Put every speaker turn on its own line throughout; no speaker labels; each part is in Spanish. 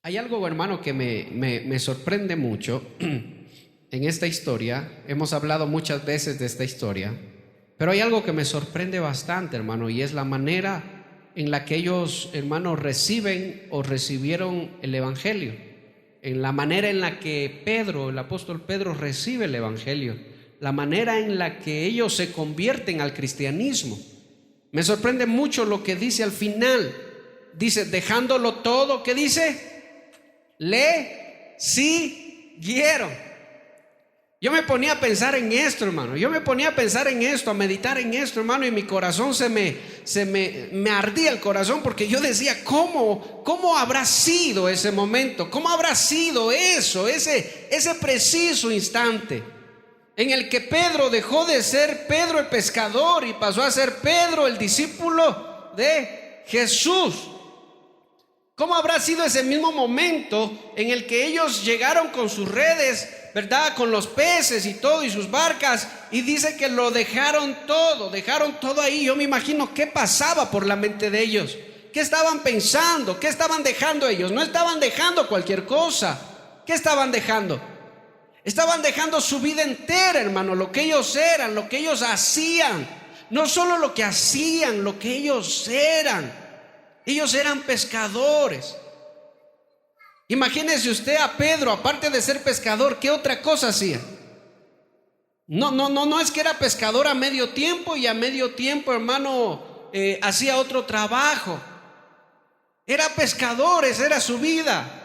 Hay algo, hermano, que me sorprende mucho en esta historia. Hemos hablado muchas veces de esta historia, pero hay algo que me sorprende bastante, hermano, y es la manera en la que ellos, hermanos, reciben o recibieron el Evangelio, en la manera en la que Pedro, el apóstol Pedro, recibe el Evangelio, la manera en la que ellos se convierten al cristianismo. Me sorprende mucho lo que dice al final. Dice, dejándolo todo, ¿qué dice? Le siguieron. Yo me ponía a pensar en esto, hermano. Yo me ponía a pensar en esto, a meditar en esto, hermano, y mi corazón me ardía el corazón, porque yo decía, ¿cómo habrá sido ese momento? ¿Cómo habrá sido eso, ese preciso instante en el que Pedro dejó de ser Pedro el pescador y pasó a ser Pedro el discípulo de Jesús? ¿Cómo habrá sido ese mismo momento en el que ellos llegaron con sus redes, verdad, con los peces y todo, y sus barcas, y dice que lo dejaron todo ahí? Yo me imagino qué pasaba por la mente de ellos, qué estaban pensando, qué estaban dejando ellos. No estaban dejando cualquier cosa. ¿Qué estaban dejando? Estaban dejando su vida entera, hermano, lo que ellos eran, lo que ellos hacían. No solo lo que hacían, lo que ellos eran. Ellos eran pescadores. Imagínese usted a Pedro, aparte de ser pescador, ¿qué otra cosa hacía? No es que era pescador a medio tiempo y a medio tiempo, hermano, hacía otro trabajo. Era pescador, esa era su vida.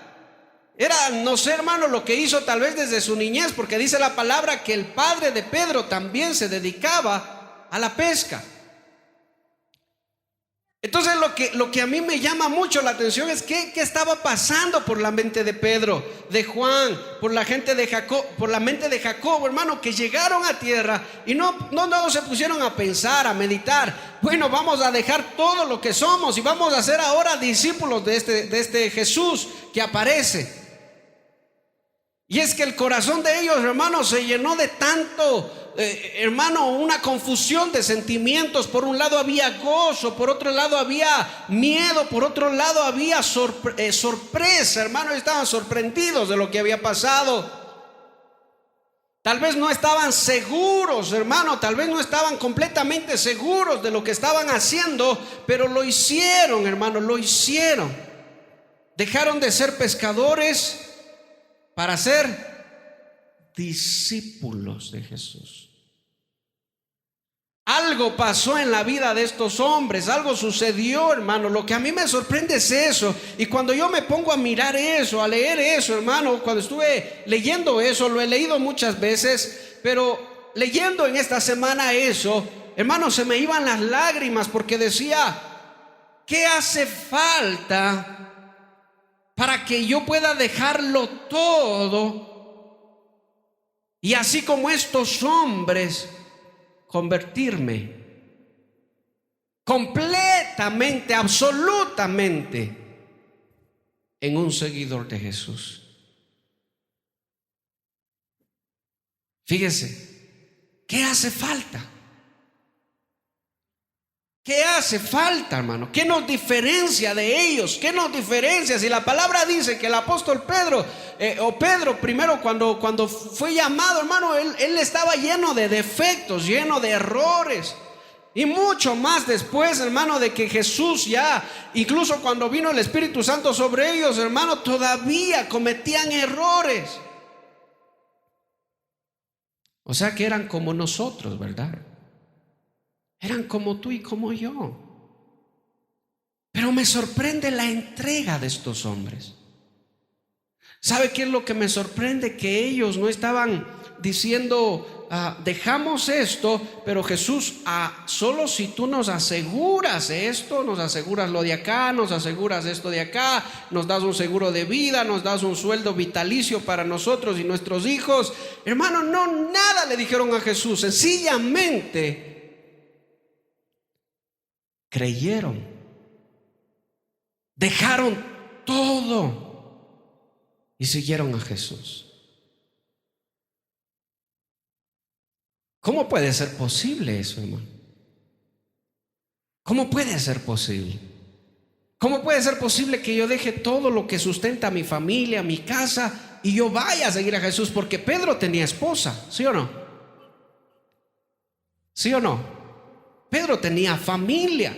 Era, no sé, hermano, lo que hizo tal vez desde su niñez, porque dice la palabra que el padre de Pedro también se dedicaba a la pesca. Entonces lo que a mí me llama mucho la atención es qué estaba pasando por la mente de Pedro, de Juan, por la gente de Jacob, por la mente de Jacob, hermano, que llegaron a tierra y no se pusieron a pensar, a meditar. Bueno, vamos a dejar todo lo que somos y vamos a ser ahora discípulos de este Jesús que aparece. Y es que el corazón de ellos, hermano, se llenó de tanto, hermano, una confusión de sentimientos. Por un lado había gozo, por otro lado había miedo, por otro lado había sorpresa, hermano. Estaban sorprendidos de lo que había pasado. Tal vez no estaban seguros, hermano, tal vez no estaban completamente seguros de lo que estaban haciendo, pero lo hicieron, hermano, lo hicieron. Dejaron de ser pescadores para ser discípulos de Jesús. Algo pasó en la vida de estos hombres, algo sucedió, hermano. Lo que a mí me sorprende es eso. Y cuando yo me pongo a mirar eso, a leer eso, hermano, cuando estuve leyendo eso, lo he leído muchas veces, pero leyendo en esta semana eso, hermano, se me iban las lágrimas, porque decía, ¿qué hace falta para que yo pueda dejarlo todo y así como estos hombres convertirme completamente, absolutamente en un seguidor de Jesús? Fíjese, ¿qué hace falta? ¿Qué hace falta, hermano? ¿Qué nos diferencia de ellos? ¿Qué nos diferencia? Si la palabra dice que el apóstol Pedro, o Pedro primero cuando fue llamado, hermano, él estaba lleno de defectos, lleno de errores. Y mucho más después, hermano, de que Jesús ya, incluso cuando vino el Espíritu Santo sobre ellos, hermano, todavía cometían errores. O sea que eran como nosotros, ¿verdad? Eran como tú y como yo. Pero me sorprende la entrega de estos hombres. ¿Sabe qué es lo que me sorprende? Que ellos no estaban diciendo, dejamos esto, pero Jesús, solo si tú nos aseguras esto, nos aseguras lo de acá, nos aseguras esto de acá, nos das un seguro de vida, nos das un sueldo vitalicio para nosotros y nuestros hijos. Hermano, no, nada le dijeron a Jesús. Sencillamente creyeron, dejaron todo y siguieron a Jesús. ¿Cómo puede ser posible eso, hermano? ¿Cómo puede ser posible? ¿Cómo puede ser posible que yo deje todo lo que sustenta a mi familia, a mi casa, y yo vaya a seguir a Jesús? Porque Pedro tenía esposa, ¿sí o no? ¿Sí o no? Pedro tenía familia.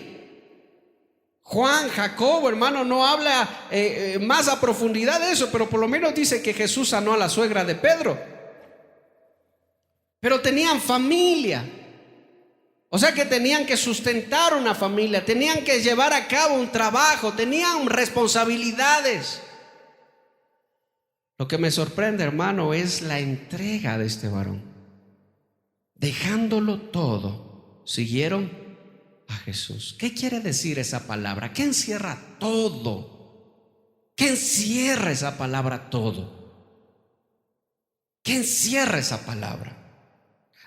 Juan, Jacobo, hermano, no habla más a profundidad de eso, pero por lo menos dice que Jesús sanó a la suegra de Pedro. Pero tenían familia. O sea que tenían que sustentar una familia, tenían que llevar a cabo un trabajo, tenían responsabilidades. Lo que me sorprende, hermano, es la entrega de este varón. Dejándolo todo, siguieron a Jesús. ¿Qué quiere decir esa palabra? ¿Qué encierra todo? ¿Qué encierra esa palabra todo? ¿Qué encierra esa palabra?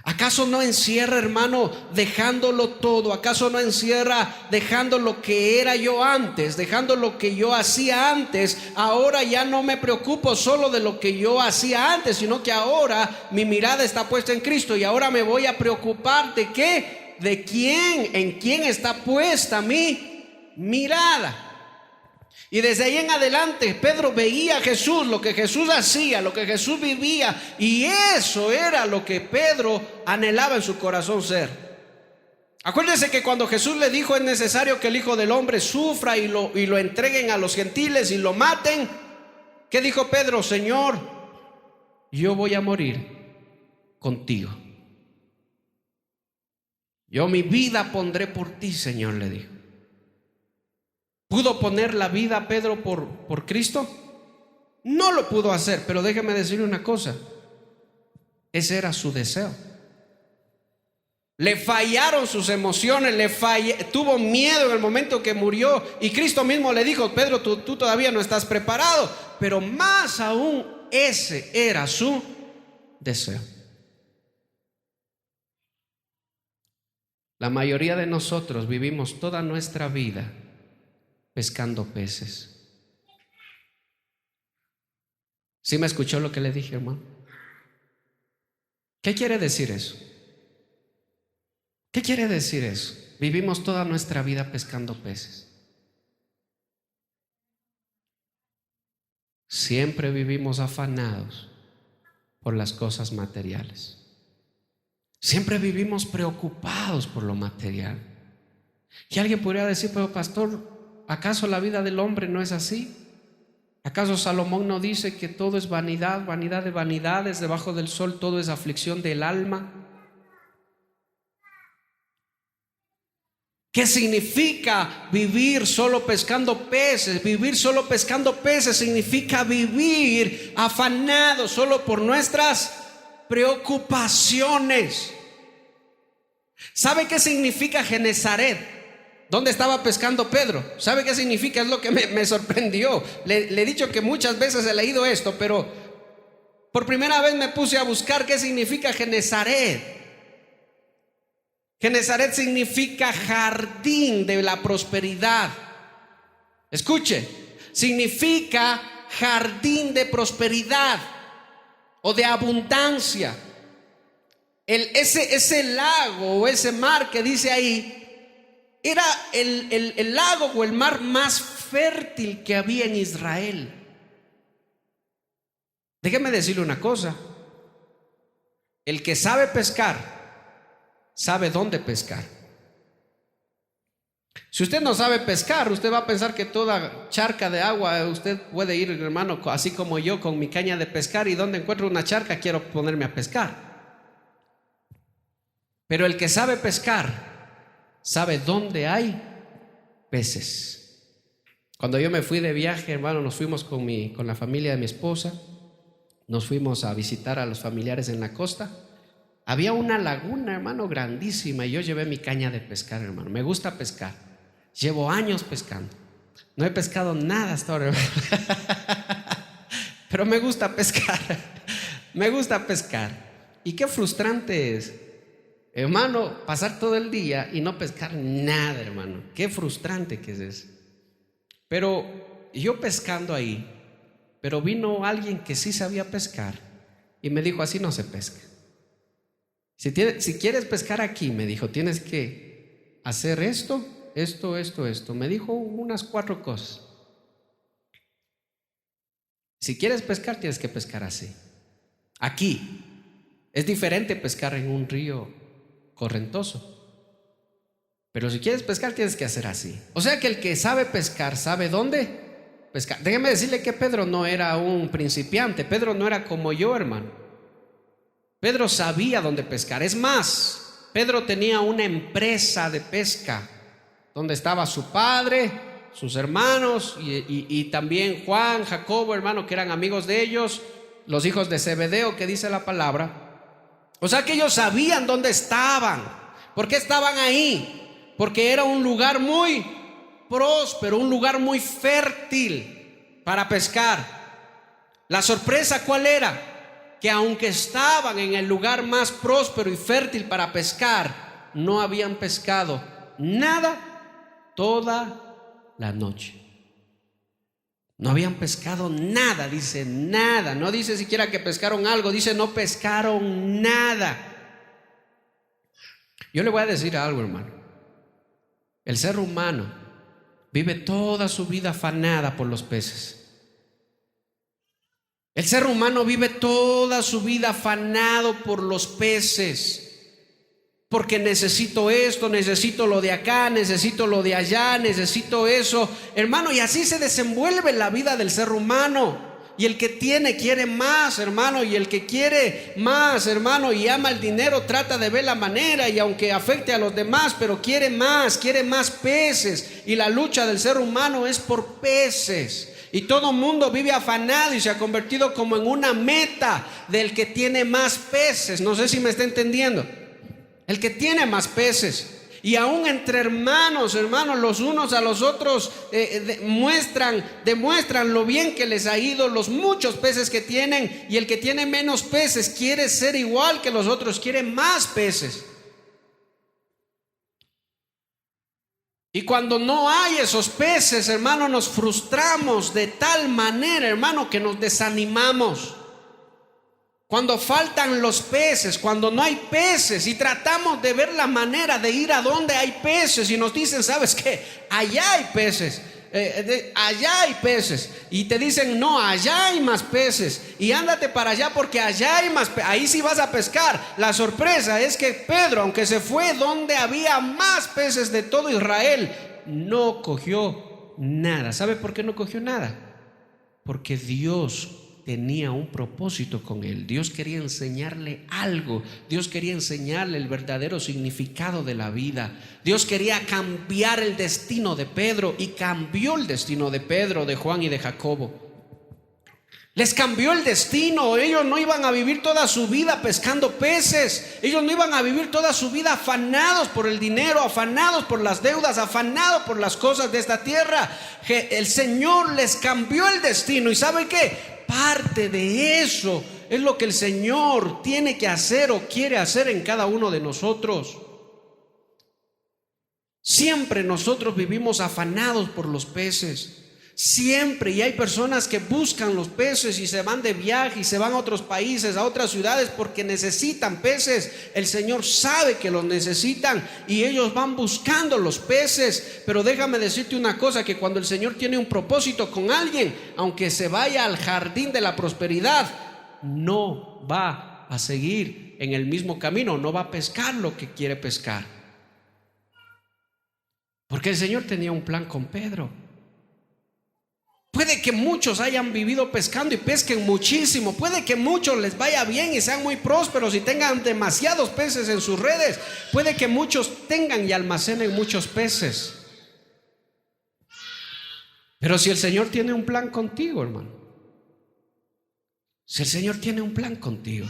¿Acaso no encierra, hermano, dejándolo todo? ¿Acaso no encierra dejando lo que era yo antes, dejando lo que yo hacía antes? Ahora ya no me preocupo solo de lo que yo hacía antes, sino que ahora mi mirada está puesta en Cristo, y ahora me voy a preocupar de qué, de quién, en quién está puesta mi mirada. Y desde ahí en adelante Pedro veía a Jesús, lo que Jesús hacía, lo que Jesús vivía, y eso era lo que Pedro anhelaba en su corazón ser. Acuérdense que cuando Jesús le dijo: es necesario que el Hijo del Hombre sufra y lo entreguen a los gentiles y lo maten, ¿qué dijo Pedro? Señor, yo voy a morir contigo. Yo mi vida pondré por ti, Señor, le dijo. ¿Pudo poner la vida Pedro por Cristo? No lo pudo hacer, pero déjeme decirle una cosa: ese era su deseo. Le fallaron sus emociones, tuvo miedo en el momento que murió, y Cristo mismo le dijo: Pedro, tú todavía no estás preparado. Pero más aún, ese era su deseo. La mayoría de nosotros vivimos toda nuestra vida pescando peces. ¿Sí me escuchó lo que le dije, hermano? ¿Qué quiere decir eso? ¿Qué quiere decir eso? Vivimos toda nuestra vida pescando peces. Siempre vivimos afanados por las cosas materiales. Siempre vivimos preocupados por lo material. Y alguien podría decir: pero pastor, ¿acaso la vida del hombre no es así? ¿Acaso Salomón no dice que todo es vanidad, vanidad de vanidades, debajo del sol todo es aflicción del alma? ¿Qué significa vivir solo pescando peces? Vivir solo pescando peces significa vivir afanados solo por nuestras preocupaciones. ¿Sabe qué significa Genezaret? ¿Dónde estaba pescando Pedro? ¿Sabe qué significa? Es lo que me sorprendió. Le he dicho que muchas veces he leído esto, pero por primera vez me puse a buscar qué significa Genezaret. Genezaret significa jardín de la prosperidad. Escuche, significa jardín de prosperidad o de abundancia. Ese lago o ese mar que dice ahí era el lago o el mar más fértil que había en Israel. Déjeme decirle una cosa: el que sabe pescar sabe dónde pescar. Si usted no sabe pescar, usted va a pensar que toda charca de agua usted puede ir, hermano, así como yo con mi caña de pescar, y donde encuentro una charca quiero ponerme a pescar. Pero el que sabe pescar sabe dónde hay peces. Cuando yo me fui de viaje, hermano, nos fuimos con la familia de mi esposa, nos fuimos a visitar a los familiares en la costa. Había una laguna, hermano, grandísima, y yo llevé mi caña de pescar, hermano. Me gusta pescar, llevo años pescando. No he pescado nada hasta ahora, hermano. Pero me gusta pescar, me gusta pescar. Y qué frustrante es, hermano, pasar todo el día y no pescar nada, hermano. Qué frustrante que es eso. Pero yo pescando ahí, pero vino alguien que sí sabía pescar y me dijo: así no se pesca. Si quieres pescar aquí, me dijo, tienes que hacer esto esto. Me dijo unas 4 cosas. Si quieres pescar, tienes que pescar así. Aquí es diferente pescar en un río correntoso. Pero si quieres pescar, tienes que hacer así. O sea que el que sabe pescar, ¿sabe dónde pescar? Déjeme decirle que Pedro no era un principiante. Pedro no era como yo, hermano. Pedro sabía dónde pescar. Es más, Pedro tenía una empresa de pesca donde estaba su padre, sus hermanos y también Juan, Jacobo, hermano, que eran amigos de ellos, los hijos de Zebedeo, que dice la palabra. O sea que ellos sabían dónde estaban. ¿Por qué estaban ahí? Porque era un lugar muy próspero, un lugar muy fértil para pescar. La sorpresa, ¿cuál era? Que aunque estaban en el lugar más próspero y fértil para pescar, no habían pescado nada toda la noche. No habían pescado nada, dice nada. No dice siquiera que pescaron algo, dice no pescaron nada. Yo le voy a decir algo, hermano. El ser humano vive toda su vida afanada por los peces. El ser humano vive toda su vida afanado por los peces. Porque necesito esto, necesito lo de acá, necesito lo de allá, necesito eso. Hermano, y así se desenvuelve la vida del ser humano. Y el que tiene quiere más, hermano. Y el que quiere más, hermano, y ama el dinero, trata de ver la manera. Y aunque afecte a los demás, pero quiere más peces. Y la lucha del ser humano es por peces. Y todo mundo vive afanado y se ha convertido como en una meta del que tiene más peces. No sé si me está entendiendo. El que tiene más peces. Y aún entre hermanos, los unos a los otros demuestran lo bien que les ha ido, los muchos peces que tienen. Y el que tiene menos peces quiere ser igual que los otros, quiere más peces. Y cuando no hay esos peces, hermano, nos frustramos de tal manera, hermano, que nos desanimamos. Cuando faltan los peces, cuando no hay peces y tratamos de ver la manera de ir a donde hay peces y nos dicen, ¿sabes qué? Allá hay peces, allá hay peces. Y te dicen, no, allá hay más peces y ándate para allá porque allá hay más peces. Ahí sí vas a pescar. La sorpresa es que Pedro, aunque se fue donde había más peces de todo Israel, no cogió nada. ¿Sabe por qué no cogió nada? Porque Dios tenía un propósito con él. Dios quería enseñarle algo. Dios quería enseñarle el verdadero significado de la vida. Dios quería cambiar el destino de Pedro y cambió el destino de Pedro, de Juan y de Jacobo. Les cambió el destino. Ellos no iban a vivir toda su vida pescando peces. Ellos no iban a vivir toda su vida afanados por el dinero, afanados por las deudas, afanados por las cosas de esta tierra. El Señor les cambió el destino. ¿Y sabe qué? Parte de eso es lo que el Señor tiene que hacer o quiere hacer en cada uno de nosotros. Siempre nosotros vivimos afanados por los peces. Siempre, y hay personas que buscan los peces y se van de viaje y se van a otros países, a otras ciudades porque necesitan peces. El Señor sabe que los necesitan y ellos van buscando los peces. Pero déjame decirte una cosa, que cuando el Señor tiene un propósito con alguien, aunque se vaya al jardín de la prosperidad, no va a seguir en el mismo camino, no va a pescar lo que quiere pescar. Porque el Señor tenía un plan con Pedro. Puede que muchos hayan vivido pescando y pesquen muchísimo. Puede que muchos les vaya bien y sean muy prósperos y tengan demasiados peces en sus redes. Puede que muchos tengan y almacenen muchos peces. Pero si el Señor tiene un plan contigo, hermano, si el Señor tiene un plan contigo,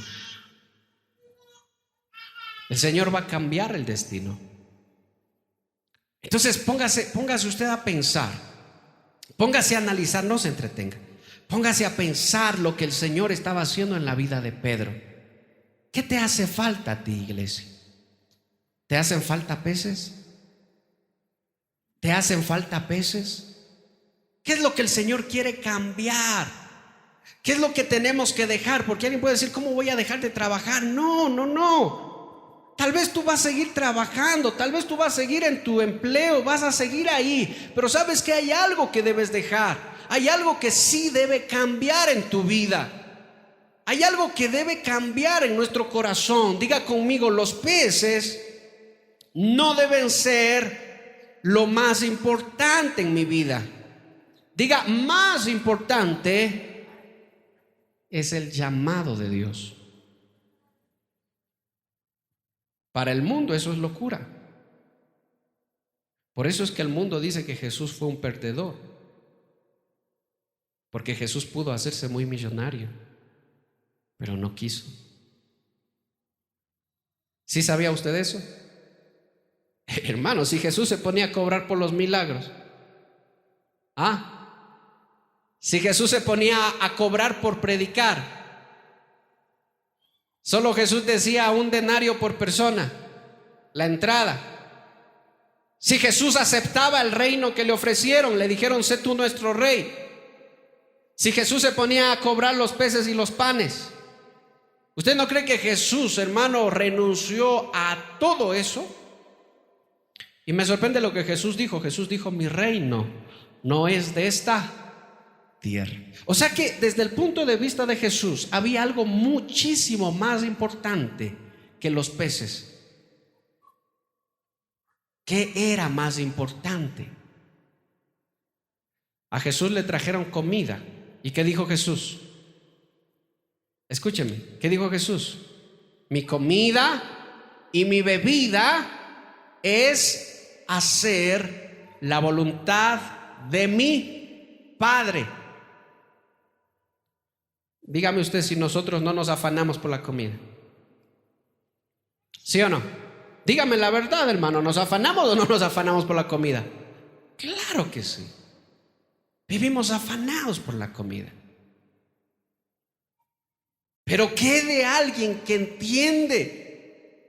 el Señor va a cambiar el destino. Entonces póngase usted a pensar. Póngase a analizar, no se entretenga. Póngase a pensar lo que el Señor estaba haciendo en la vida de Pedro. ¿Qué te hace falta a ti, iglesia? ¿Te hacen falta peces? ¿Te hacen falta peces? ¿Qué es lo que el Señor quiere cambiar? ¿Qué es lo que tenemos que dejar? Porque alguien puede decir, ¿cómo voy a dejar de trabajar? No. Tal vez tú vas a seguir trabajando, tal vez tú vas a seguir en tu empleo, vas a seguir ahí, pero sabes que hay algo que debes dejar, hay algo que sí debe cambiar en tu vida. Hay algo que debe cambiar en nuestro corazón. Diga conmigo, los peces no deben ser lo más importante en mi vida. Diga, más importante es el llamado de Dios. Para el mundo eso es locura. Por eso es que el mundo dice que Jesús fue un perdedor, porque Jesús pudo hacerse muy millonario, pero no quiso. ¿Sí sabía usted eso? Hermano, si Jesús se ponía a cobrar por los milagros, si Jesús se ponía a cobrar por predicar, solo Jesús decía 1 denario por persona, la entrada. Si Jesús aceptaba el reino que le ofrecieron, le dijeron: sé tú nuestro rey. Si Jesús se ponía a cobrar los peces y los panes, ¿usted no cree que Jesús, hermano, renunció a todo eso? Y me sorprende lo que Jesús dijo. Jesús dijo: mi reino no es de esta tierra. O sea que desde el punto de vista de Jesús había algo muchísimo más importante que los peces. ¿Qué era más importante? A Jesús le trajeron comida. ¿Y qué dijo Jesús? Escúcheme, ¿qué dijo Jesús? Mi comida y mi bebida es hacer la voluntad de mi Padre. Dígame usted si nosotros no nos afanamos por la comida. ¿Sí o no? Dígame la verdad, hermano, ¿nos afanamos o no nos afanamos por la comida? Claro que sí. Vivimos afanados por la comida. Pero ¿qué de alguien que entiende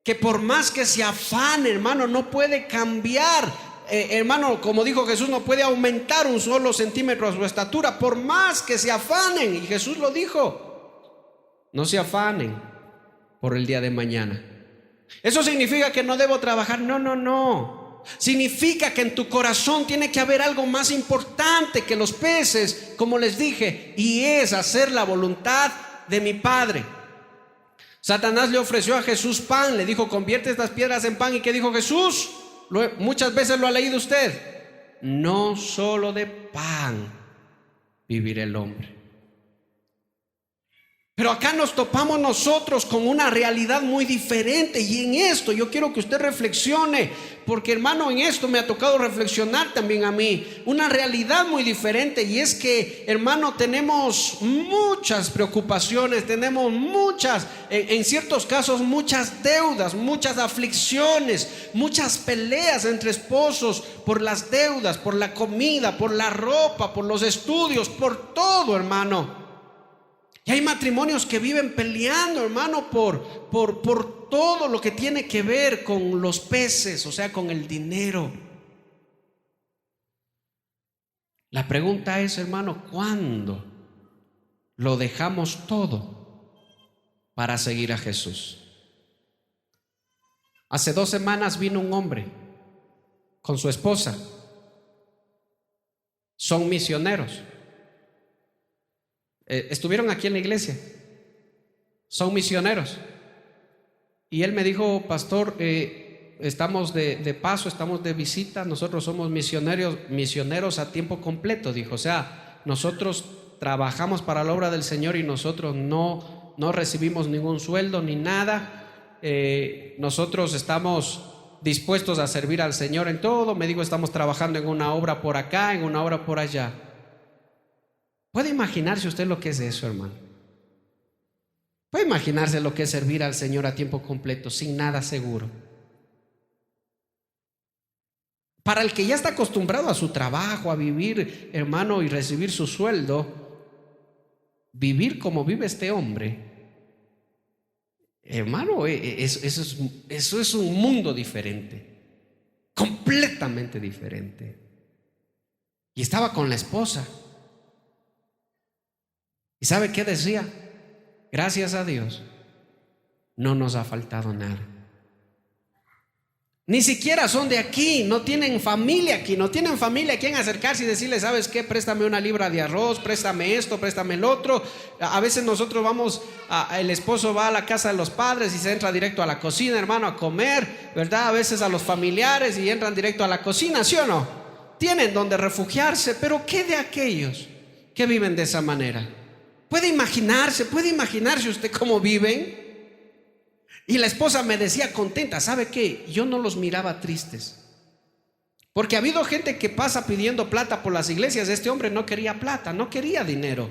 que por más que se afane, hermano, no puede cambiar? Hermano, como dijo Jesús, no puede aumentar un solo centímetro a su estatura, por más que se afanen. Y Jesús lo dijo: no se afanen por el día de mañana. ¿Eso significa que no debo trabajar? No. Significa que en tu corazón tiene que haber algo más importante que los peces, como les dije, y es hacer la voluntad de mi Padre. Satanás le ofreció a Jesús pan, le dijo: convierte estas piedras en pan. ¿Y qué dijo Jesús? Muchas veces lo ha leído usted: no solo de pan vivirá el hombre. Pero acá nos topamos nosotros con una realidad muy diferente, y en esto yo quiero que usted reflexione, porque hermano, en esto me ha tocado reflexionar también a mí, una realidad muy diferente, y es que, hermano, tenemos muchas preocupaciones, tenemos muchas, en ciertos casos muchas deudas, muchas aflicciones, muchas peleas entre esposos por las deudas, por la comida, por la ropa, por los estudios, por todo, hermano. Y hay matrimonios que viven peleando, hermano, por todo lo que tiene que ver con los peces, o sea, con el dinero. La pregunta es, hermano, ¿cuándo lo dejamos todo para seguir a Jesús? Hace 2 semanas vino un hombre con su esposa. Son misioneros. Estuvieron aquí en la iglesia. Son misioneros. Y él me dijo: pastor, estamos de paso, estamos de visita. Nosotros somos misioneros a tiempo completo. Dijo: o sea, nosotros trabajamos para la obra del Señor y nosotros no recibimos ningún sueldo ni nada. Nosotros estamos dispuestos a servir al Señor en todo. Me dijo: estamos trabajando en una obra por acá, en una obra por allá. ¿Puede imaginarse usted lo que es eso, hermano? ¿Puede imaginarse lo que es servir al Señor a tiempo completo, sin nada seguro? Para el que ya está acostumbrado a su trabajo, a vivir, hermano, y recibir su sueldo, vivir como vive este hombre, hermano, eso es un mundo diferente, completamente diferente. Y estaba con la esposa. ¿Y sabe qué decía? Gracias a Dios no nos ha faltado nada. Ni siquiera son de aquí, no tienen familia aquí, no tienen familia a quien acercarse y decirle: ¿sabes qué? Préstame una libra de arroz, préstame esto, préstame el otro. A veces nosotros vamos, el esposo va a la casa de los padres y se entra directo a la cocina, hermano, a comer, ¿verdad? A veces a los familiares y entran directo a la cocina, ¿sí o no? Tienen donde refugiarse, pero ¿qué de aquellos que viven de esa manera? ¿Puede imaginarse usted cómo viven? Y la esposa me decía contenta: ¿sabe qué? Yo no los miraba tristes, porque ha habido gente que pasa pidiendo plata por las iglesias. Este hombre no quería plata, no quería dinero,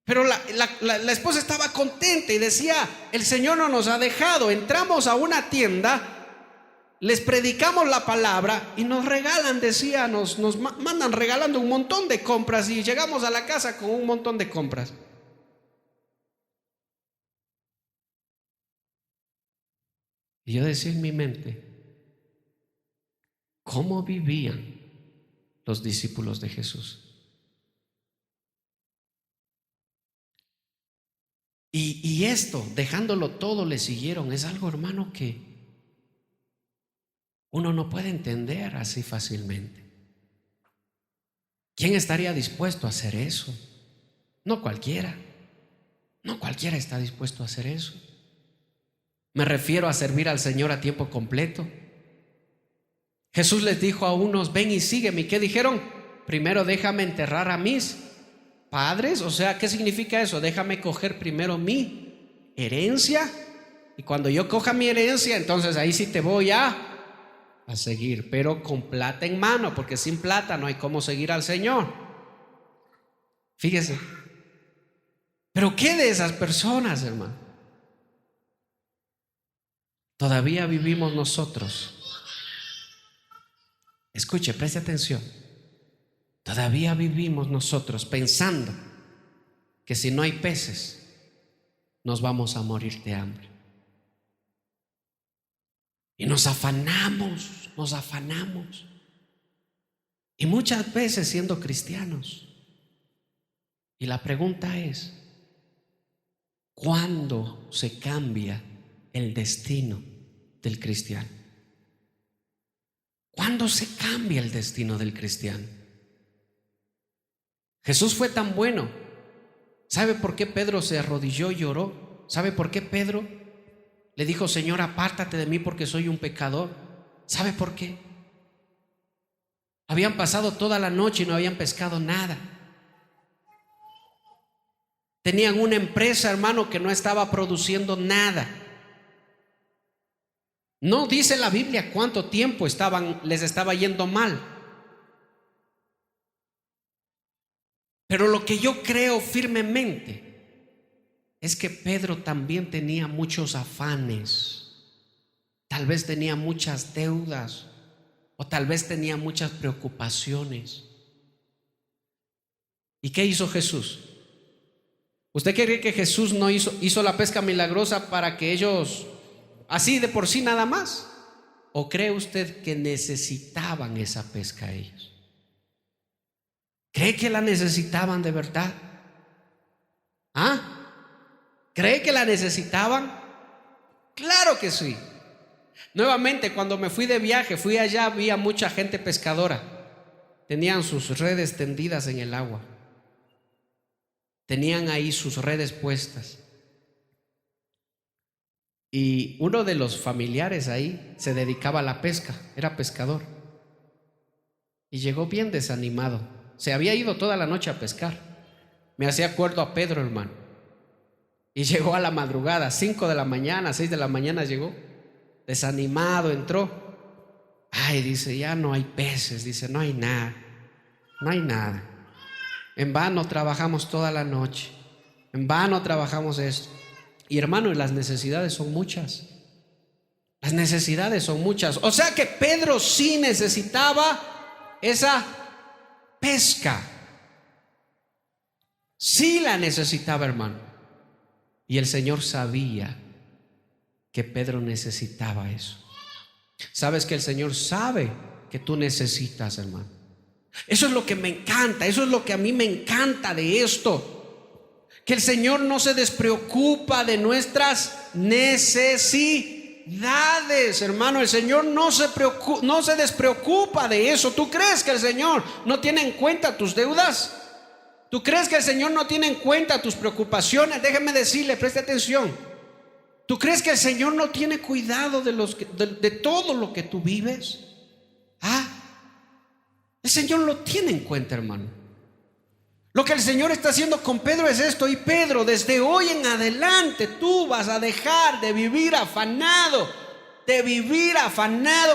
pero la esposa estaba contenta y decía: el Señor no nos ha dejado. Entramos a una tienda, les predicamos la palabra y nos regalan, decía, nos mandan regalando un montón de compras, y llegamos a la casa con un montón de compras. Y yo decía en mi mente: ¿cómo vivían los discípulos de Jesús? Y esto, dejándolo todo, le siguieron. Es algo, hermano, que uno no puede entender así fácilmente. ¿Quién estaría dispuesto a hacer eso? No cualquiera. No cualquiera está dispuesto a hacer eso. Me refiero a servir al Señor a tiempo completo. Jesús les dijo a unos: ven y sígueme. ¿Y qué dijeron? Primero déjame enterrar a mis padres. O sea, ¿qué significa eso? Déjame coger primero mi herencia, y cuando yo coja mi herencia, entonces ahí sí te voy a seguir, pero con plata en mano, porque sin plata no hay cómo seguir al Señor. Fíjese. Pero ¿qué de esas personas, hermano? Todavía vivimos nosotros. Escuche, preste atención. Todavía vivimos nosotros pensando que si no hay peces, nos vamos a morir de hambre. Y nos afanamos. Y muchas veces siendo cristianos. Y la pregunta es: ¿cuándo se cambia el destino del cristiano? ¿Cuándo se cambia el destino del cristiano? Jesús fue tan bueno. ¿Sabe por qué Pedro se arrodilló y lloró? ¿Sabe por qué Pedro le dijo: Señor, apártate de mí porque soy un pecador? ¿Sabe por qué? Habían pasado toda la noche y no habían pescado nada. Tenían una empresa, hermano, que no estaba produciendo nada. No dice la Biblia cuánto tiempo les estaba yendo mal. Pero lo que yo creo firmemente es que Pedro también tenía muchos afanes. Tal vez tenía muchas deudas, o tal vez tenía muchas preocupaciones. ¿Y qué hizo Jesús? ¿Usted cree que Jesús no hizo la pesca milagrosa para que ellos, así de por sí nada más? ¿O cree usted que necesitaban esa pesca ellos? ¿Cree que la necesitaban de verdad? ¿Cree que la necesitaban? Claro que sí. Nuevamente, cuando me fui de viaje, fui allá, había mucha gente pescadora. Tenían sus redes tendidas en el agua. Tenían ahí sus redes puestas. Y uno de los familiares ahí se dedicaba a la pesca, era pescador. Y llegó bien desanimado. Se había ido toda la noche a pescar. Me hacía acuerdo a Pedro, hermano. Y llegó a la madrugada, 5 de la mañana, 6 de la mañana llegó. Desanimado, entró. Ay, dice, ya no hay peces, dice, no hay nada. No hay nada. En vano trabajamos toda la noche. En vano trabajamos esto. Y hermano, las necesidades son muchas. Las necesidades son muchas. O sea que Pedro sí necesitaba esa pesca. Sí la necesitaba, hermano. Y el Señor sabía que Pedro necesitaba eso. Sabes que el Señor sabe que tú necesitas, hermano. Eso es lo que me encanta. Eso es lo que a mí me encanta de esto. que el Señor no se despreocupa de nuestras necesidades, hermano. El Señor no se despreocupa de eso. ¿Tú crees que el Señor no tiene en cuenta tus deudas? ¿Tú crees que el Señor no tiene en cuenta tus preocupaciones? Déjeme decirle, preste atención. ¿Tú crees que el Señor no tiene cuidado de todo lo que tú vives? El Señor lo tiene en cuenta, hermano. Lo que el Señor está haciendo con Pedro es esto: y Pedro, desde hoy en adelante tú vas a dejar de vivir afanado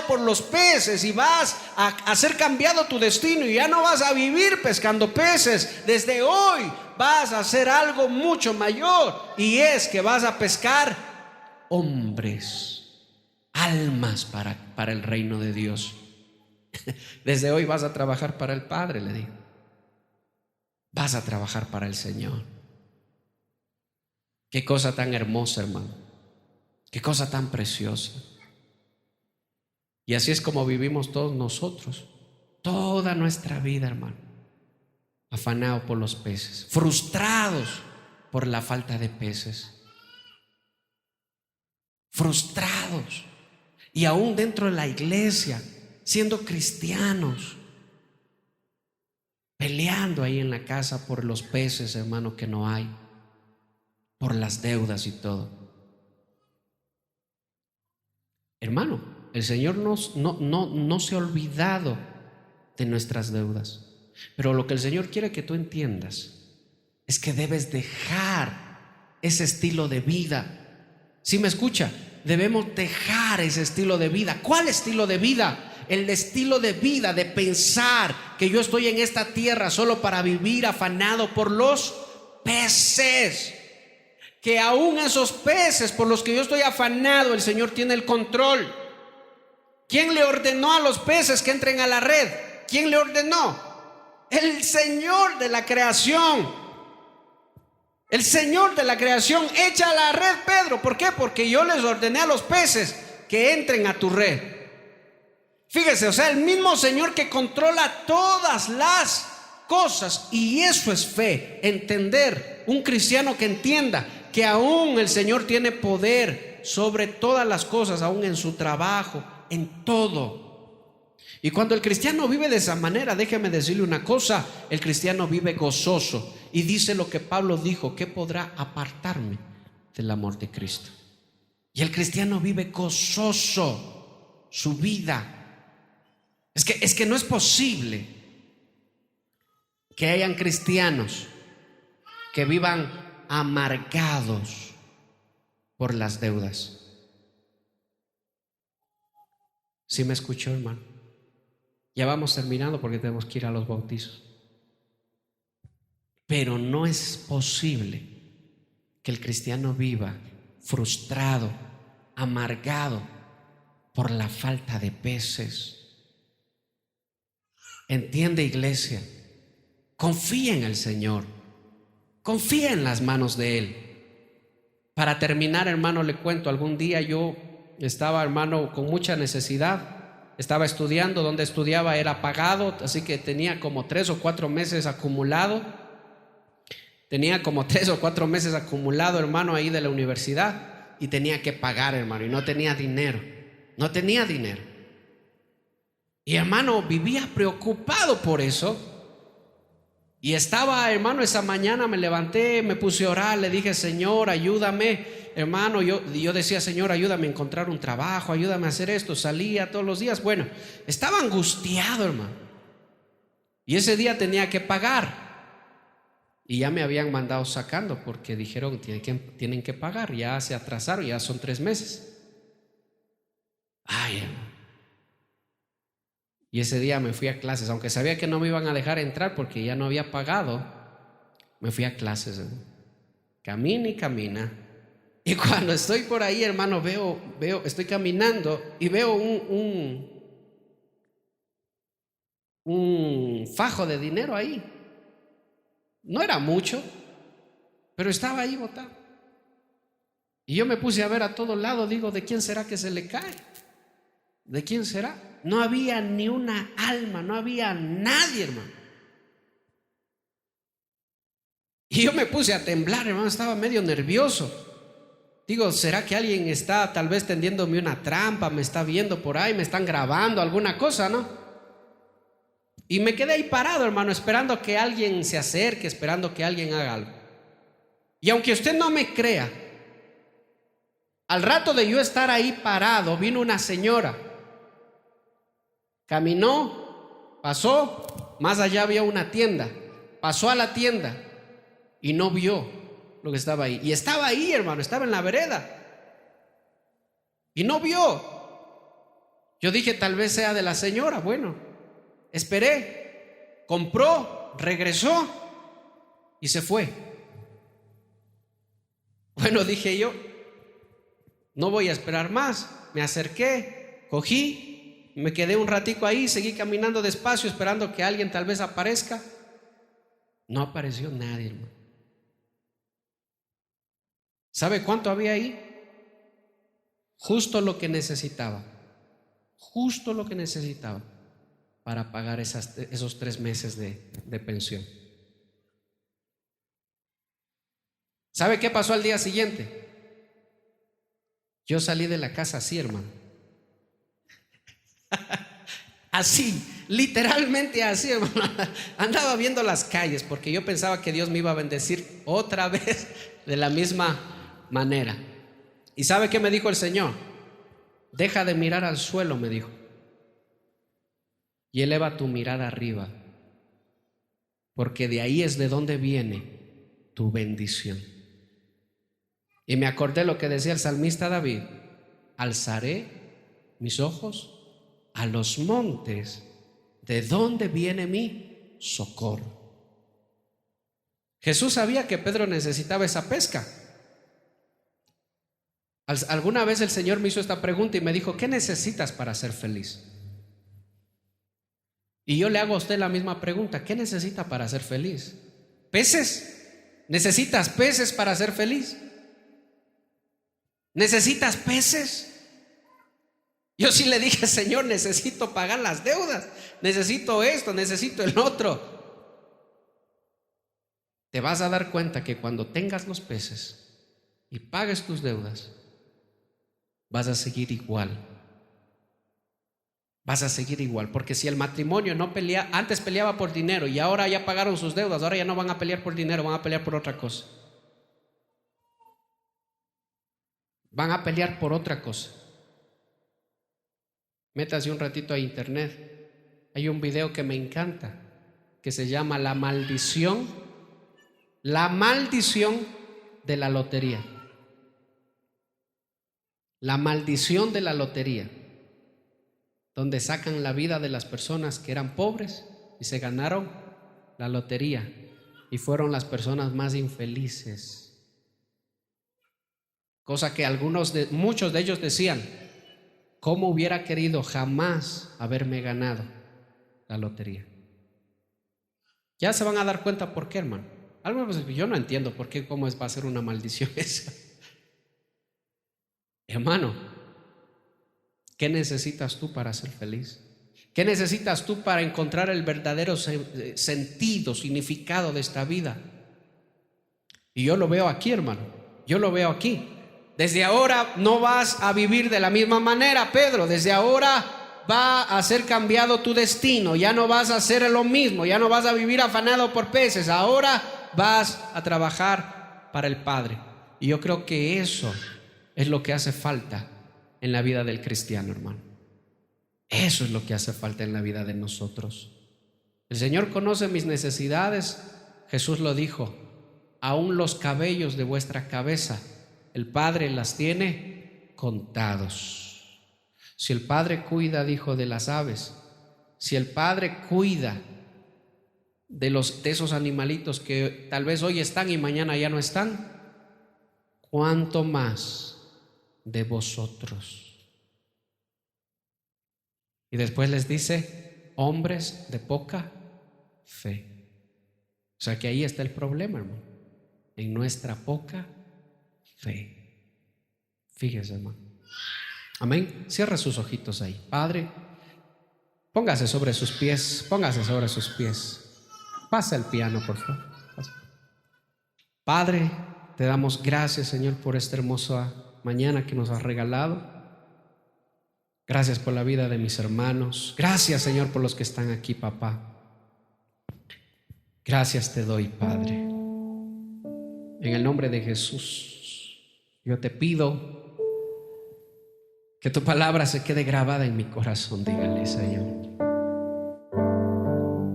por los peces, y vas a ser cambiado tu destino, y ya no vas a vivir pescando peces. Desde hoy vas a hacer algo mucho mayor, y es que vas a pescar hombres, almas para el reino de Dios. Desde hoy vas a trabajar para el Padre, le digo. Vas a trabajar para el Señor. Qué cosa tan hermosa, hermano. Qué cosa tan preciosa. Y así es como vivimos todos nosotros, toda nuestra vida, hermano. Afanados por los peces, frustrados por la falta de peces, frustrados. Y aún dentro de la iglesia, siendo cristianos, peleando ahí en la casa por los peces, hermano, que no hay, por las deudas y todo. Hermano, el Señor no se ha olvidado de nuestras deudas, pero lo que el Señor quiere que tú entiendas es que debes dejar ese estilo de vida. ¿Sí me escucha? Debemos dejar ese estilo de vida. ¿Cuál estilo de vida? El estilo de vida de pensar que yo estoy en esta tierra solo para vivir afanado por los peces, que aún esos peces por los que yo estoy afanado, el Señor tiene el control. ¿Quién le ordenó a los peces que entren a la red? ¿Quién le ordenó? El Señor de la creación. El Señor de la creación echa a la red, Pedro. ¿Por qué? Porque yo les ordené a los peces que entren a tu red. Fíjese, o sea, el mismo Señor que controla todas las cosas. Y eso es fe, entender. Un cristiano que entienda que aún el Señor tiene poder sobre todas las cosas, aún en su trabajo, en todo. Y cuando el cristiano vive de esa manera, déjeme decirle una cosa: el cristiano vive gozoso. Y dice lo que Pablo dijo: ¿qué podrá apartarme del amor de Cristo? Y el cristiano vive gozoso su vida. Es que no es posible que hayan cristianos que vivan amargados por las deudas. ¿Sí me escuchó, hermano? Ya vamos terminando porque tenemos que ir a los bautizos. Pero no es posible que el cristiano viva frustrado, amargado por la falta de peces. Entiende, iglesia, confía en el Señor, confía en las manos de Él. Para terminar, hermano, le cuento: algún día yo estaba, hermano, con mucha necesidad. Estaba estudiando, donde estudiaba era pagado, así que tenía como 3 o 4 meses acumulado. Hermano, ahí de la universidad, y tenía que pagar, hermano, y no tenía dinero. Y, hermano, vivía preocupado por eso. Y estaba, hermano, esa mañana me levanté, me puse a orar, le dije: Señor, ayúdame, hermano. Yo decía: Señor, ayúdame a encontrar un trabajo, ayúdame a hacer esto. Salía todos los días. Bueno, estaba angustiado, hermano. Y ese día tenía que pagar. Y ya me habían mandado sacando porque dijeron: tienen que pagar. Ya se atrasaron, ya son 3 meses. Ay, hermano. Y ese día me fui a clases, aunque sabía que no me iban a dejar entrar porque ya no había pagado. Me fui a clases, hermano. Camina y camina. Y cuando estoy por ahí, hermano, estoy caminando y veo un fajo de dinero ahí. No era mucho, pero estaba ahí botado. Y yo me puse a ver a todos lados. Digo: ¿de quién será que se le cae? ¿De quién será? No había ni una alma, no había nadie, hermano. Y yo me puse a temblar, hermano, estaba medio nervioso. Digo, ¿será que alguien está tal vez tendiéndome una trampa? Me está viendo por ahí, me están grabando alguna cosa, ¿no? Y me quedé ahí parado, hermano, esperando que alguien se acerque, esperando que alguien haga algo. Y aunque usted no me crea, al rato de yo estar ahí parado, vino una señora. Caminó, pasó, más allá había una tienda. Pasó a la tienda y no vio lo que estaba ahí. Y estaba ahí, hermano, estaba en la vereda. Y no vio. Yo dije, tal vez sea de la señora. Bueno, esperé. Compró, regresó y se fue. Bueno, dije yo, no voy a esperar más. Me acerqué, cogí, me quedé un ratico ahí, seguí caminando despacio esperando que alguien tal vez aparezca. No apareció nadie, hermano. ¿Sabe cuánto había ahí? Justo lo que necesitaba. Justo lo que necesitaba para pagar esos 3 meses de pensión. ¿Sabe qué pasó al día siguiente? Yo salí de la casa así, hermano. Así, literalmente así, hermano. Andaba viendo las calles porque yo pensaba que Dios me iba a bendecir otra vez de la misma manera. ¿Y sabe qué me dijo el Señor? Deja de mirar al suelo, me dijo, y eleva tu mirada arriba, porque de ahí es de donde viene tu bendición. Y me acordé lo que decía el salmista David: alzaré mis ojos a los montes, ¿de dónde viene mi socorro? Jesús sabía que Pedro necesitaba esa pesca. Alguna vez el Señor me hizo esta pregunta y me dijo: ¿qué necesitas para ser feliz? Y yo le hago a usted la misma pregunta: ¿qué necesita para ser feliz? ¿Peces? ¿Necesitas peces para ser feliz? ¿Necesitas peces? Yo sí le dije: Señor, necesito pagar las deudas, necesito esto, necesito el otro. Te vas a dar cuenta que cuando tengas los peces y pagues tus deudas, vas a seguir igual. Vas a seguir igual, porque si el matrimonio no pelea, antes peleaba por dinero y ahora ya pagaron sus deudas, ahora ya no van a pelear por dinero, van a pelear por otra cosa. Van a pelear por otra cosa. Métase un ratito a internet. Hay un video que me encanta, que se llama La maldición de la lotería. La maldición de la lotería, donde sacan la vida de las personas que eran pobres y se ganaron la lotería y fueron las personas más infelices. Cosa que muchos de ellos decían: ¿cómo hubiera querido jamás haberme ganado la lotería? Ya se van a dar cuenta por qué, hermano. Yo no entiendo por qué, cómo va a ser una maldición esa. Hermano, ¿qué necesitas tú para ser feliz? ¿Qué necesitas tú para encontrar el verdadero sentido, significado de esta vida? Y yo lo veo aquí, hermano. Yo lo veo aquí. Desde ahora no vas a vivir de la misma manera, Pedro. Desde ahora va a ser cambiado tu destino. Ya no vas a hacer lo mismo. Ya no vas a vivir afanado por peces. Ahora vas a trabajar para el Padre. Y yo creo que eso es lo que hace falta en la vida del cristiano, hermano. Eso es lo que hace falta en la vida de nosotros. El Señor conoce mis necesidades. Jesús lo dijo: aún los cabellos de vuestra cabeza el Padre las tiene contados. Si el Padre cuida, dijo, de las aves, si el Padre cuida de esos animalitos que tal vez hoy están y mañana ya no están, ¿cuánto más de vosotros? Y después les dice: hombres de poca fe. O sea que ahí está el problema, hermano, en nuestra poca fe. Fíjese, hermano. Amén. Cierra sus ojitos ahí. Padre, póngase sobre sus pies. Póngase sobre sus pies. Pasa el piano, por favor. Pasa. Padre, te damos gracias, Señor, por esta hermosa mañana que nos has regalado. Gracias por la vida de mis hermanos. Gracias, Señor, por los que están aquí, papá. Gracias te doy, Padre. En el nombre de Jesús, yo te pido que tu palabra se quede grabada en mi corazón. Dígale, Señor.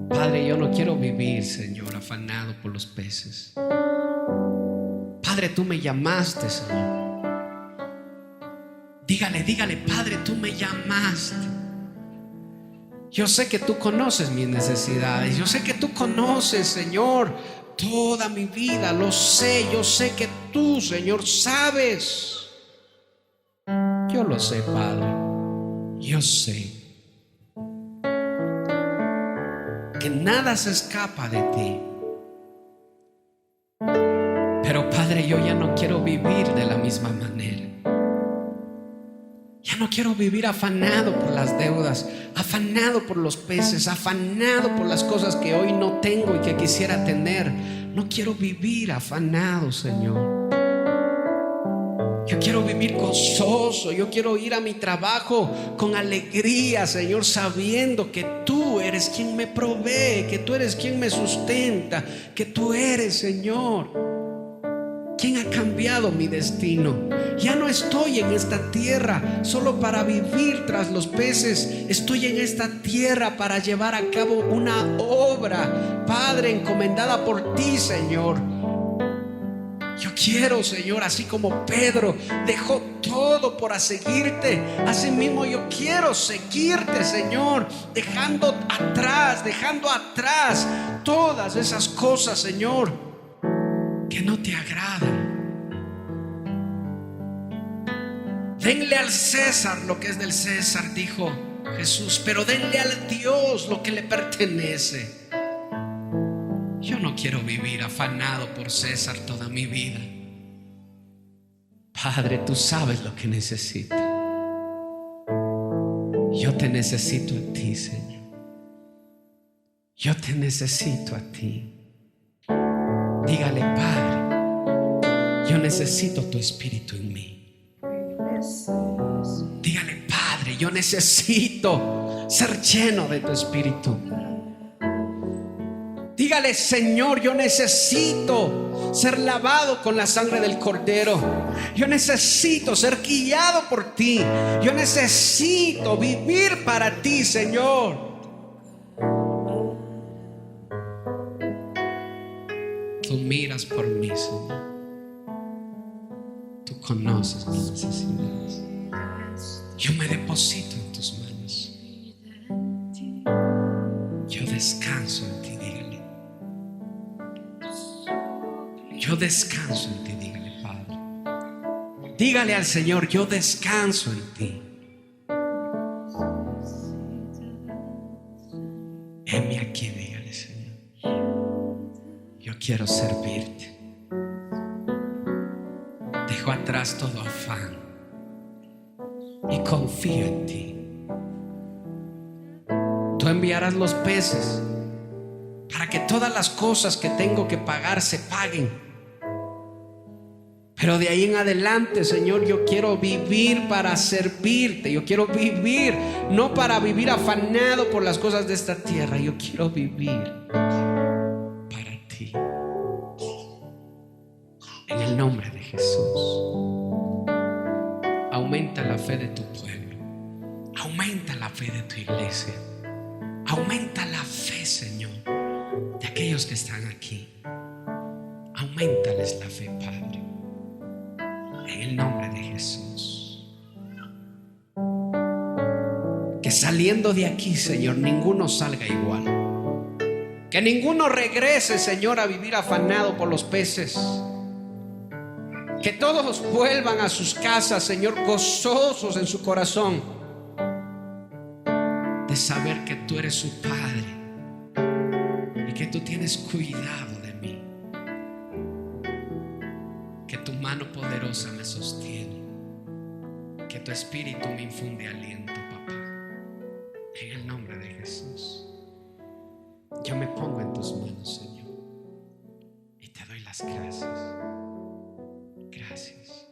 Padre, yo no quiero vivir, Señor, afanado por los peces. Padre, tú me llamaste, Señor. Dígale, Padre, tú me llamaste. Yo sé que tú conoces mis necesidades. Yo sé que tú conoces, Señor, toda mi vida. Lo sé, yo sé que tú, Señor, sabes. Yo lo sé, Padre. Yo sé que nada se escapa de ti. Pero, Padre, yo ya no quiero vivir de la misma manera. Ya no quiero vivir afanado por las deudas, afanado por los peces, afanado por las cosas que hoy no tengo y que quisiera tener. No quiero vivir afanado, Señor. Yo quiero vivir gozoso. Yo quiero ir a mi trabajo con alegría, Señor, sabiendo que tú eres quien me provee, que tú eres quien me sustenta, que tú eres, Señor, quien ha cambiado mi destino. Ya no estoy en esta tierra solo para vivir tras los peces. Estoy en esta tierra para llevar a cabo una obra, Padre, encomendada por ti, Señor. Yo quiero, Señor, así como Pedro dejó todo para seguirte, así mismo yo quiero seguirte, Señor, dejando atrás todas esas cosas, Señor, que no te agradan. Denle al César lo que es del César, dijo Jesús, pero denle al Dios lo que le pertenece. Yo no quiero vivir afanado por César toda mi vida. Padre, tú sabes lo que necesito. Yo te necesito a ti, Señor. Yo te necesito a ti. Dígale, Padre, yo necesito tu espíritu en mí. Dígale, Padre, yo necesito ser lleno de tu espíritu. Dígale, Señor, yo necesito ser lavado con la sangre del Cordero. Yo necesito ser guiado por ti. Yo necesito vivir para ti, Señor. Tú miras por mí, Señor. Tú conoces mis necesidades. Yo me deposito en tus manos. Yo descanso en ti, dígale. Yo descanso en ti, dígale, Padre. Dígale al Señor, yo descanso en ti. Heme aquí, dígale, Señor. Yo quiero servirte. Dejo atrás todo afán y confío en ti. Tú enviarás los peces para que todas las cosas que tengo que pagar se paguen. Pero de ahí en adelante, Señor, yo quiero vivir para servirte. Yo quiero vivir, no para vivir afanado por las cosas de esta tierra. Yo quiero vivir para ti. En el nombre de Jesús. Aumenta la fe de tu pueblo. Aumenta la fe de tu iglesia. Aumenta la fe, Señor, de aquellos que están aquí. Auméntales la fe, Padre. En el nombre de Jesús. Que saliendo de aquí, Señor, ninguno salga igual. Que ninguno regrese, Señor, a vivir afanado por los peces. Que todos vuelvan a sus casas, Señor, gozosos en su corazón de saber que tú eres su Padre y que tú tienes cuidado de mí. Que tu mano poderosa me sostiene. Que tu espíritu me infunde aliento, papá. En el nombre de Jesús. Yo me pongo en tus manos, Señor, y te doy doy las gracias. Gracias.